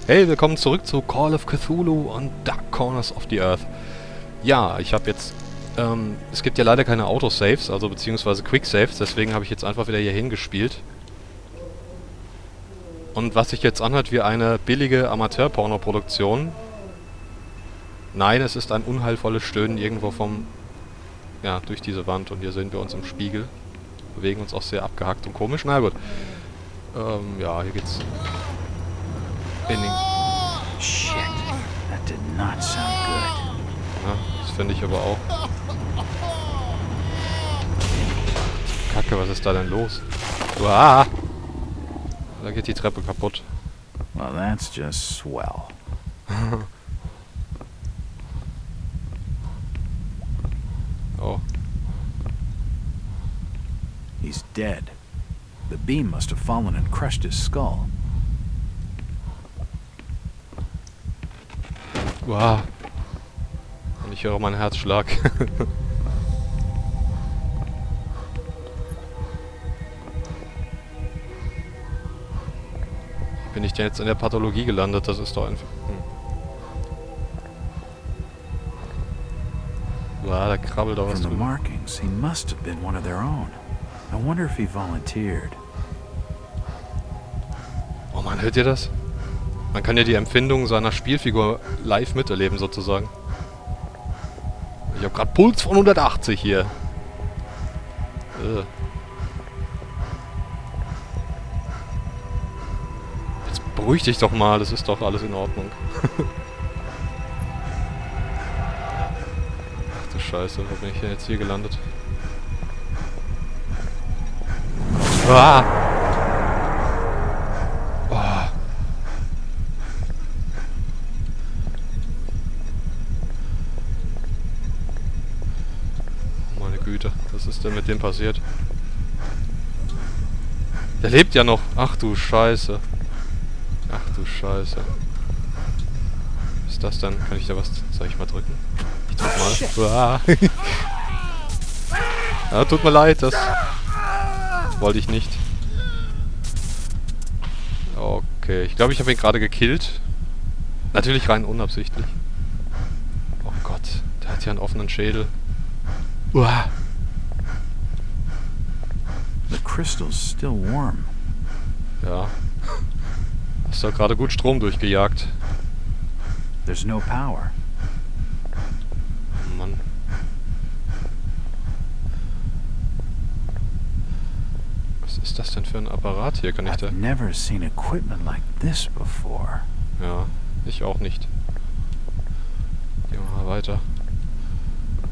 Hey, willkommen zurück zu Call of Cthulhu und Dark Corners of the Earth. Ja, ich habe jetzt... es gibt ja leider keine Autosaves, also beziehungsweise Quicksaves, deswegen habe ich jetzt einfach wieder hier hingespielt. Und was sich jetzt anhört wie eine billige Amateur-Porno-Produktion... Nein, es ist ein unheilvolles Stöhnen irgendwo vom... Ja, durch diese Wand, und hier sehen wir uns im Spiegel. Bewegen uns auch sehr abgehackt und komisch. Na gut. Ja, hier geht's... in den... Shit, that did not sound good. Ja, das finde ich aber auch. Kacke, was ist da denn los? Uah! Da geht die Treppe kaputt. Well, that's just swell. Oh. He's dead. The beam must have fallen and crushed his skull. Uah! Und ich höre meinen Herzschlag. Bin ich denn jetzt in der Pathologie gelandet? Das ist doch ein... Uah, da krabbelt doch was From the drüber. markings, he must have been one of their own. I wonder if he volunteered. Oh Mann, hört ihr das? Man kann ja die Empfindungen seiner Spielfigur live miterleben, sozusagen. Ich habe gerade Puls von 180 hier. Jetzt beruhig dich doch mal, das ist doch alles in Ordnung. Ach du Scheiße, wo bin ich denn jetzt hier gelandet? Ah! Oh. Meine Güte, was ist denn mit dem passiert? Der lebt ja noch. Ach du Scheiße. Ach du Scheiße. Was ist das denn? Kann ich da was... Soll ich mal drücken? Ich drück mal. Ah. Ja, tut mir leid, das wollte ich nicht. Okay, ich glaube, ich habe ihn gerade gekillt. Natürlich rein unabsichtlich. Oh Gott, der hat ja einen offenen Schädel. Uah. The crystal's still warm. Ja. Hast doch gerade gut Strom durchgejagt. There's no power. Oh Mann. Was ist das denn für ein Apparat hier? Kann ich da... I've never seen equipment like this before. Ja, ich auch nicht. Gehen wir mal weiter.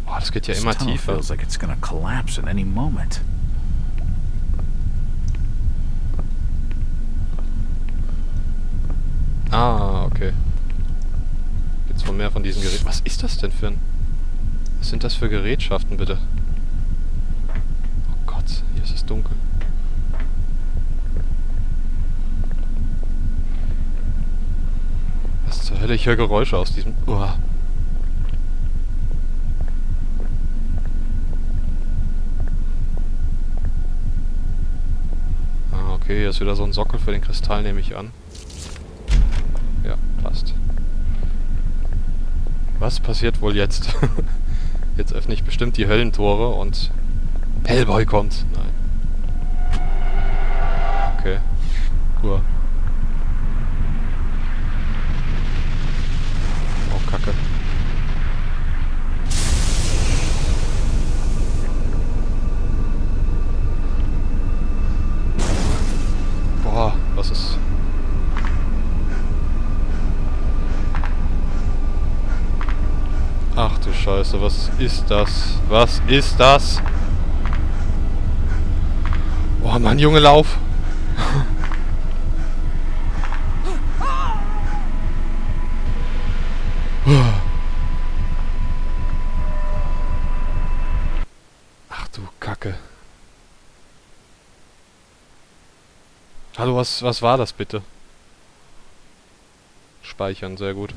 Boah, das geht ja This immer tunnel tiefer. feels like it's gonna collapse at any moment. Ah, okay. Jetzt wohl mehr von diesen Geräten. Was ist das denn für ein... Was sind das für Gerätschaften, bitte? Oh Gott, hier ist es dunkel. Was zur Hölle? Ich höre Geräusche aus diesem... Uah. Ah, okay, hier ist wieder so ein Sockel für den Kristall, nehme ich an. Ja, passt. Was passiert wohl jetzt? Jetzt öffne ich bestimmt die Höllentore und... Hellboy kommt! Nein. Okay. Uah. Oh, Kacke. Boah, was ist... Ach du Scheiße, was ist das? Was ist das? Oh Mann, Junge, lauf! Ach du Kacke. Hallo, was war das bitte? Speichern, sehr gut.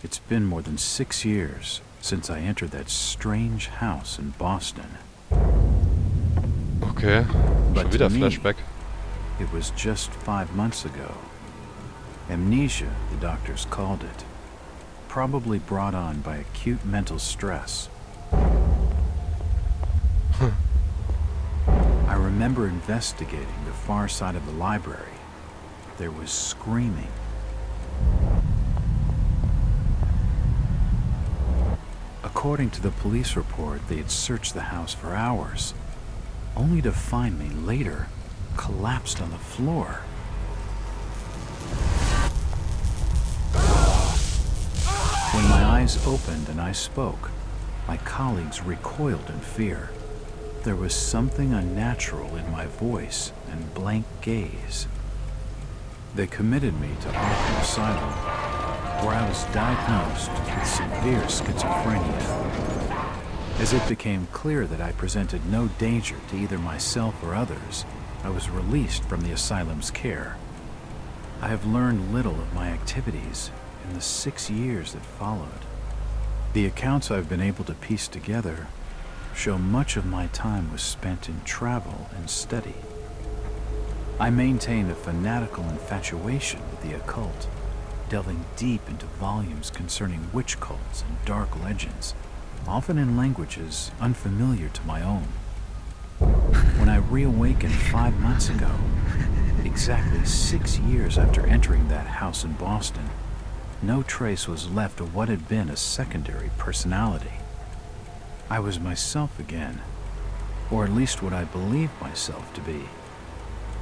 It's been more than 6 years since I entered that strange house in Boston. Okay. Okay. But Schon wieder to me, Flashback. it was just 5 months ago. Amnesia, the doctors called it. Probably brought on by acute mental stress. I remember investigating the far side of the library. There was screaming. According to the police report, they had searched the house for hours, only to find me later collapsed on the floor. When my eyes opened and I spoke, my colleagues recoiled in fear. There was something unnatural in my voice and blank gaze. They committed me to Arkham Asylum, where I was diagnosed with severe schizophrenia. As it became clear that I presented no danger to either myself or others, I was released from the asylum's care. I have learned little of my activities in the 6 years that followed. The accounts I've been able to piece together show much of my time was spent in travel and study. I maintained a fanatical infatuation with the occult, delving deep into volumes concerning witch cults and dark legends, often in languages unfamiliar to my own. When I reawakened 5 months ago, exactly 6 years after entering that house in Boston, no trace was left of what had been a secondary personality. I was myself again, or at least what I believed myself to be.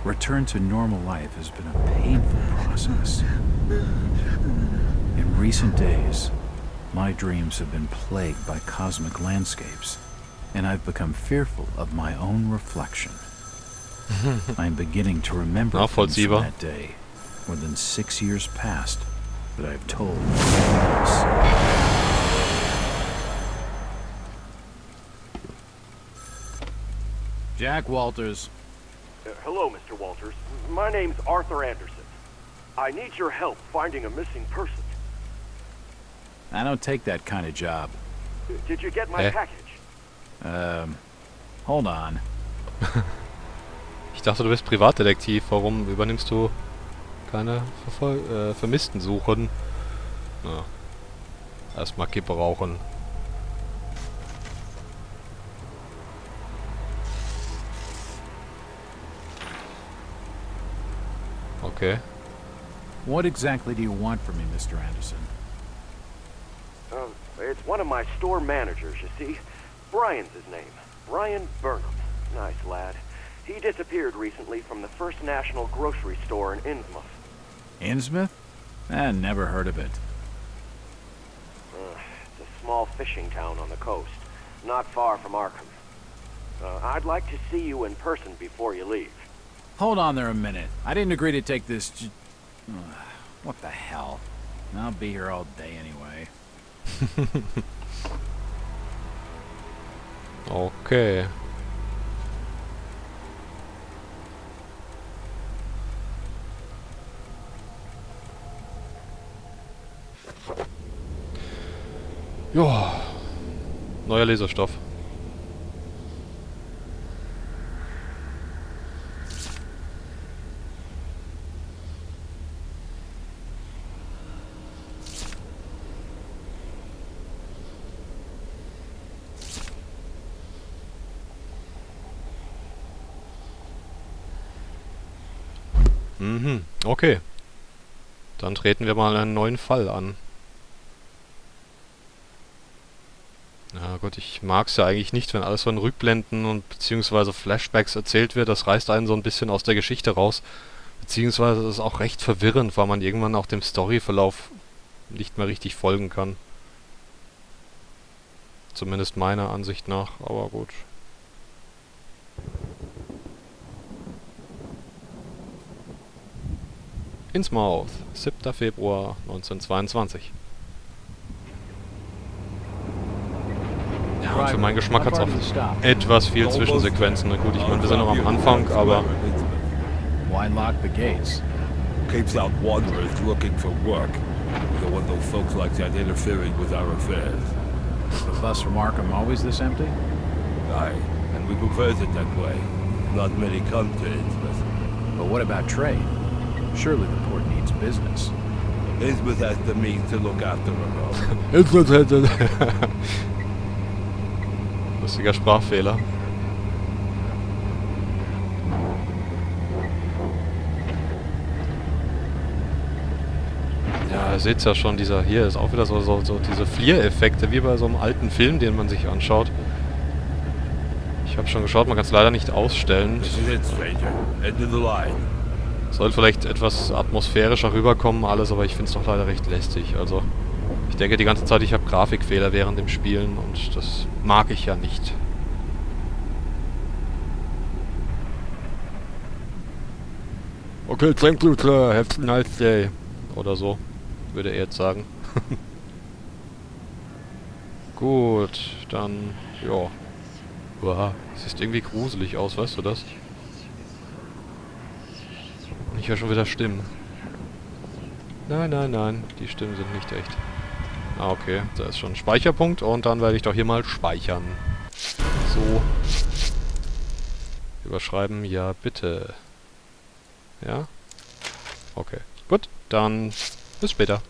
Return to normal life has been a painful process. In recent days, my dreams have been plagued by cosmic landscapes, and I've become fearful of my own reflection. I'm beginning to remember things from that day, more than 6 years past, that I've told no one else. Jack Walters. Hello, Mr. Walters. My name's Arthur Anderson. I need your help finding a missing person. I don't take that kind of job. Did you get my package? Hold on. Ich dachte, du bist Privatdetektiv. Warum übernimmst du keine Vermissten suchen? Na, erstmal Kippe rauchen. Okay. What exactly do you want from me, Mr. Anderson? It's one of my store managers, you see. Brian's his name. Brian Burnham. Nice lad. He disappeared recently from the First National grocery store in Innsmouth. Innsmouth? Never heard of it. It's a small fishing town on the coast, not far from Arkham. I'd like to see you in person before you leave. Hold on there a minute. I didn't agree to take this what the hell? I'll be here all day anyway. Okay. Joa. Neuer Lesestoff. Okay. Dann treten wir mal einen neuen Fall an. Ja gut, ich mag's ja eigentlich nicht, wenn alles von Rückblenden und beziehungsweise Flashbacks erzählt wird. Das reißt einen so ein bisschen aus der Geschichte raus. Beziehungsweise ist es auch recht verwirrend, weil man irgendwann auch dem Storyverlauf nicht mehr richtig folgen kann. Zumindest meiner Ansicht nach, aber gut. Innsmouth, 7. Februar 1922. Ja, und für meinen Geschmack hat es auch etwas viel Zwischensequenzen. Na gut, ich meine, wir sind noch am Anfang, aber... Why lock the gates? Keeps out wanderers looking for work. We don't want those folks like that interfering with our affairs. Is the bus from Arkham always this empty? Aye, and we prefer it that way. Not many come to Innsmouth. But what about trade? Surely the port needs business. Innsmouth has the means to look after them all. Lustiger Sprachfehler. Ja, ihr seht's ja schon, dieser hier ist auch wieder so diese Fliehreffekte, wie bei so einem alten Film, den man sich anschaut. Ich habe schon geschaut, man kann es leider nicht ausstellen. This is it, stranger. End of the line. Soll vielleicht etwas atmosphärischer rüberkommen alles, aber ich finde es doch leider recht lästig. Also, ich denke die ganze Zeit, ich habe Grafikfehler während dem Spielen und das mag ich ja nicht. Okay, thank you, sir. Have a nice day. Oder so, würde er jetzt sagen. Gut, dann, ja. Uah, es sieht irgendwie gruselig aus, weißt du das? Und ich höre schon wieder Stimmen. Nein, nein, nein, die Stimmen sind nicht echt. Ah, okay, da ist schon ein Speicherpunkt und dann werde ich doch hier mal speichern. So. Überschreiben, ja bitte. Ja? Okay, gut, dann bis später.